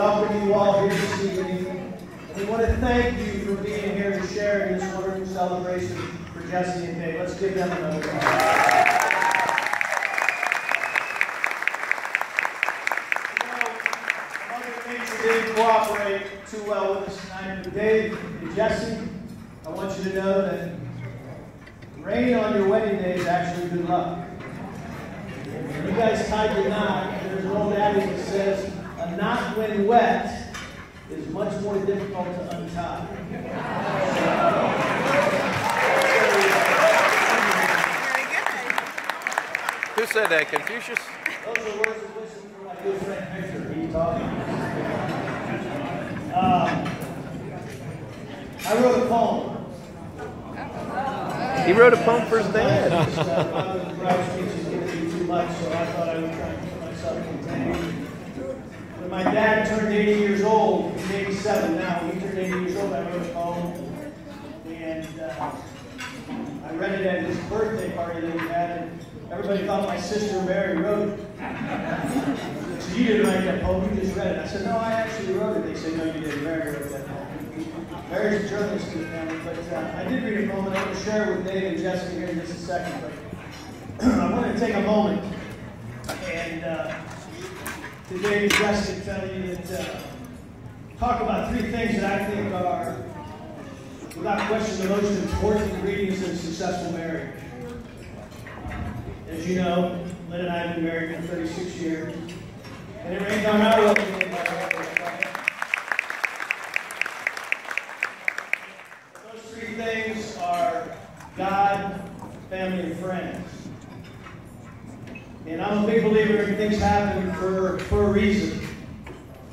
welcome you all here this evening. And we want to thank you for being here and sharing this wonderful celebration for Jessie and Dave. Let's give them another round. Didn't cooperate too well with us tonight. But Dave and Jessie, I want you to know that rain on your wedding day is actually good luck. When you guys tied the knot, there's an old adage that says, a knot when wet is much more difficult to untie. Who said that, Confucius? Those are words of wisdom from my good friend Victor. He's talking. I wrote a poem. He wrote a poem for his dad. The bride speech is going to be too much, so I thought I would try and keep myself contained. When my dad turned 80 years old, he's 87 now. When he turned 80 years old, I wrote a poem. And I read it at his birthday party that we had. And everybody thought my sister Mary wrote it. So you didn't write that poem, you just read it. I said, no, I actually wrote it. They said, no, you didn't. Mary wrote that poem. Mary's a journalist in the family, but I did read a poem, and I'm going to share it with Dave and Jessie here in just a second. But I want to take a moment and to Dave and Jessie tell you that talk about three things that I think are, without question, the most important ingredients in a successful marriage. As you know, Lynn and I have been married for 36 years, and it rained on our wedding day. Those three things are God, family, and friends. And I'm a big believer in things happen for a reason.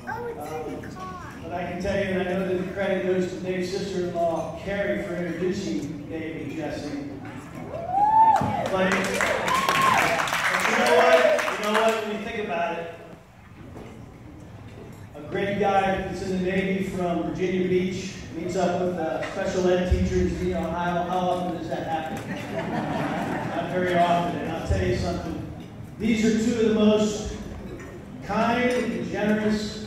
But I can tell you, and I know that the credit goes to Dave's sister-in-law, Carrie, for introducing Dave and Jessie. But you know what? When you think about it, a great guy that's in the Navy from Virginia Beach meets up with special ed teachers. You know, how often does that happen? Not very often. And I'll tell you something. These are two of the most kind and generous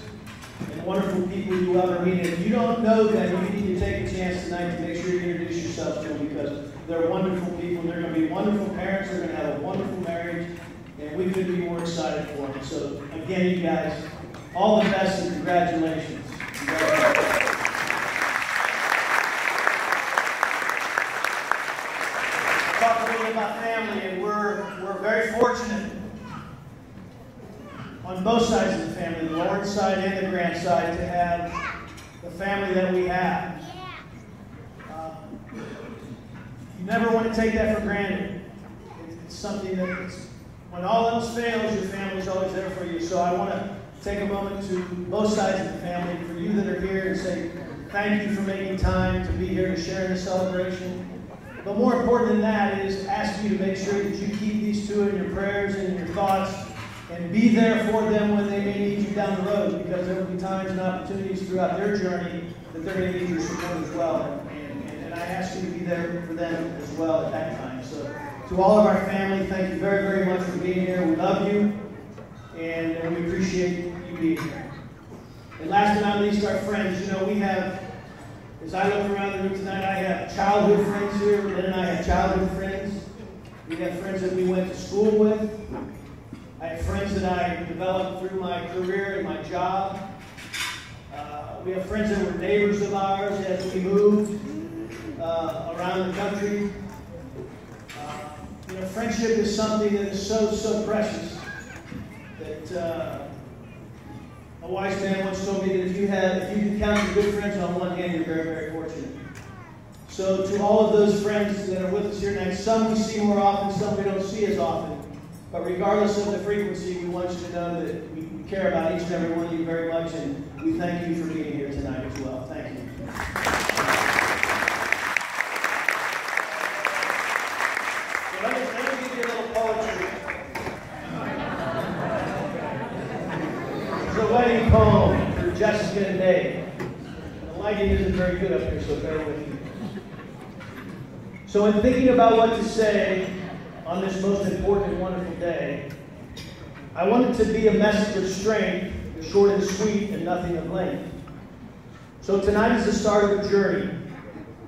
and wonderful people you will ever meet. If you don't know them, you need to take a chance tonight to make sure you introduce yourself to them, because they're wonderful people. They're going to be wonderful parents. They're going to have a wonderful marriage. And we couldn't be more excited for them. So, again, you guys, all the best and congratulations. Talk a little bit about family, and we're very fortunate on both sides of the family, the Lord's side and the grand side, to have the family that we have. You never want to take that for granted. It's something that when all else fails, your family's always there for you. So I want to take a moment to both sides of the family, for you that are here, and say thank you for making time to be here to share in the celebration. But more important than that is ask you to make sure that you keep these two in your prayers and in your thoughts, and be there for them when they may need you down the road, because there will be times and opportunities throughout their journey that they're going to need your support as well. And I ask you to be there for them as well at that time. So to all of our family, thank you very, very much for being here. We love you, and we appreciate you being here. And last but not least, our friends. You know, we have, as I look around the room tonight, I have childhood friends here. Lynn and I have childhood friends. We have friends that we went to school with. I have friends that I developed through my career and my job. We have friends that were neighbors of ours as we moved around the country. You know, friendship is something that is so precious. That a wise man once told me that if you can count your good friends on one hand, you're very, very fortunate. So to all of those friends that are with us here tonight, some we see more often, some we don't see as often. But regardless of the frequency, we want you to know that we care about each and every one of you very much, and we thank you for being here tonight as well. Thank you. So let me give you a little poetry. It's a wedding poem for Jessica and Dave. The lighting isn't very good up here, so bear with me. So in thinking about what to say on this most important and wonderful day, I want it to be a message of strength, short and sweet and nothing of length. So tonight is the start of a journey,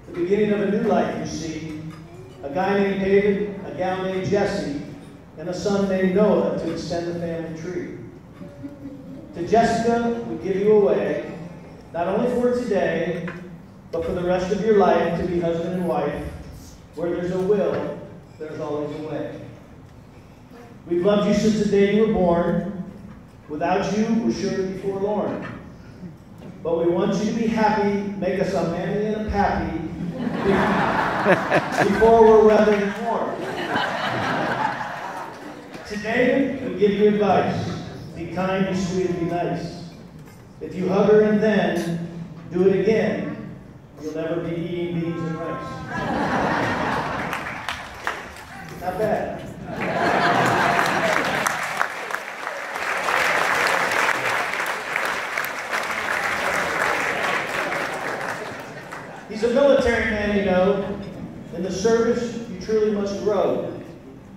the beginning of a new life, you see. A guy named David, a gal named Jessie, and a son named Noah to extend the family tree. To Jessica, we give you away, not only for today, but for the rest of your life, to be husband and wife. Where there's a will, there's always a way. We've loved you since the day you were born. Without you, we're sure to be forlorn. But we want you to be happy, make us a mammy and a pappy, before we're weathered and warm. Today, we give you advice. Be kind, be sweet, and be nice. If you hug her and then do it again, you'll never be eating beans and rice. Not bad. He's a military man, you know. In the service, you truly must grow.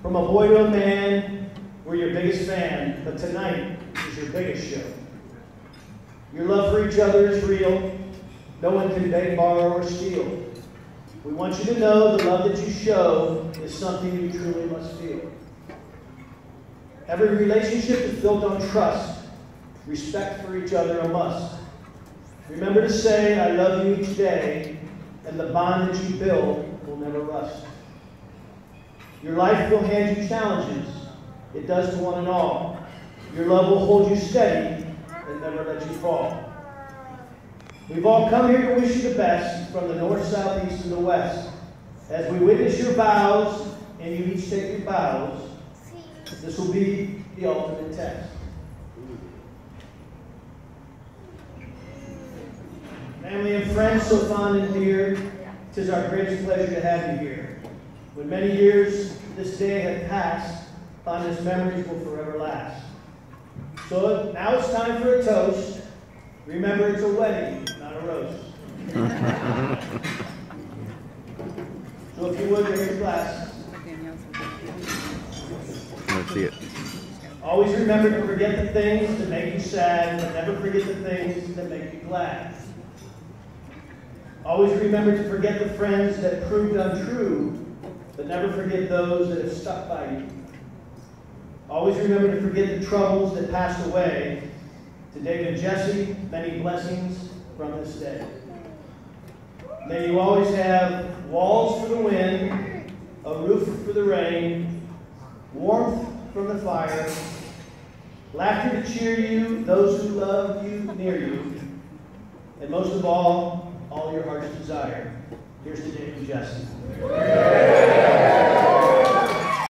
From a boy to a man, we're your biggest fan, but tonight is your biggest show. Your love for each other is real. No one can beg, borrow, or steal. We want you to know the love that you show is something you truly must feel. Every relationship is built on trust. Respect for each other a must. Remember to say, I love you each day, and the bond that you build will never rust. Your life will hand you challenges. It does to one and all. Your love will hold you steady and never let you fall. We've all come here to wish you the best from the north, south, east, and the west. As we witness your vows and you each take your bows, this will be the ultimate test. Family and friends so fond and dear, 'tis our greatest pleasure to have you here. When many years this day have passed, fondest memories will forever last. So now it's time for a toast. Remember, it's a wedding, not a roast. So if you would, raise your glass. Let's see it. Always remember to forget the things that make you sad, but never forget the things that make you glad. Always remember to forget the friends that proved untrue, but never forget those that have stuck by you. Always remember to forget the troubles that passed away. To David and Jessie, many blessings from this day. May you always have walls for the wind, a roof for the rain, warmth from the fire, laughter to cheer you, those who love you near you, and most of all your heart's desire. Here's to David and Jessie.